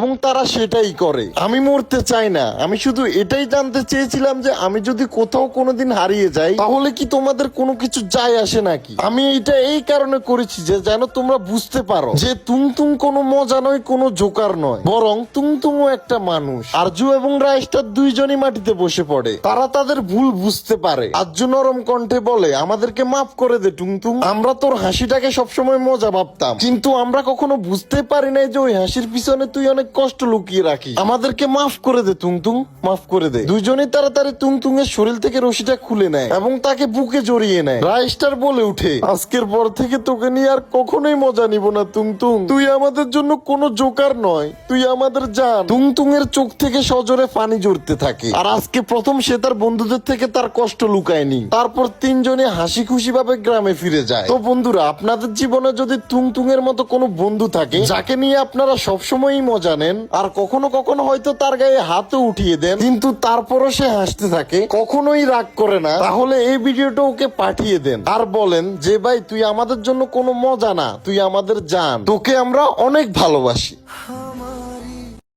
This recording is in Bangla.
এবং তারা সেটাই করে। আমি মরতে চাই না, আমি শুধু এটাই জানতে চেয়েছিলাম যে আমি যদি কোথাও কোনোদিন হারিয়ে যাই তাহলে কি তোমাদের কোনো কিছু যায় আসে নাকি। আমি এটা এই কারণে করেছি যে যেন তোমরা বুঝতে পারো যে তুংতুং কোনো মজা নয়, কোনো জোকার নয়, বরং তুংতুংও একটা মানুষ। আরজু এবং রাইস্টার দুইজনই মাটিতে বসে পড়ে। তারা তাদের ভুল বুঝতে পারে। আরজু নরম কণ্ঠে বলে, আমাদেরকে মাফ করে দে টুংটুং, আমরা তোর হাসিটাকে সবসময় মজা ভাবতাম, কিন্তু আমরা কখনো বুঝতে পারি নাই যে ওই হাসির পিছনে তুই অনেক কষ্ট লুকিয়ে রাখি। আমাদেরকে মাফ করে দে টুংটুং, মাফ করে দে। দুইজনই তাড়াতাড়ি টুংটুং এর শরীর থেকে রশিটা খুলে নেয় এবং তাকে বুকে জড়িয়ে নেয়। রাইস্টার বলে উঠে, আজকের পর থেকে তোকে নিয়ে আর কখনোই মজা নিব না টুংটুং, তুই আমাদের জন্য কোনো জোকার নয়, তুই আমাদের জান। টুংটুং এর চোখ থেকে সজোরে পানি ঝরতে থাকে। আর আজকে প্রথম সে তার বন্ধুদের থেকে তার কষ্ট লুকায়নি। তারপর তিনজনে হাসি খুশি ভাবে গ্রামে ফিরে যায়। তো বন্ধুরা, আপনাদের জীবনে যদি টুংটুং এর মতো কোনো বন্ধু থাকে যাকে নিয়ে আপনারা সবসময়ই মজা নেন, আর কখনো কখনো হয়তো তার গায়ে হাতও উঠিয়ে দেন, কিন্তু তারপরও সে হাসতে থাকে, কখনোই রাগ করে না, তাহলে এই ভিডিওটা ওকে পাঠিয়ে দেন আর বলেন যে ভাই তুই আমাদের জন্য কোনো মজা না, তুই আমাদের জান, তোকে আমরা অনেক ভালোবাসি।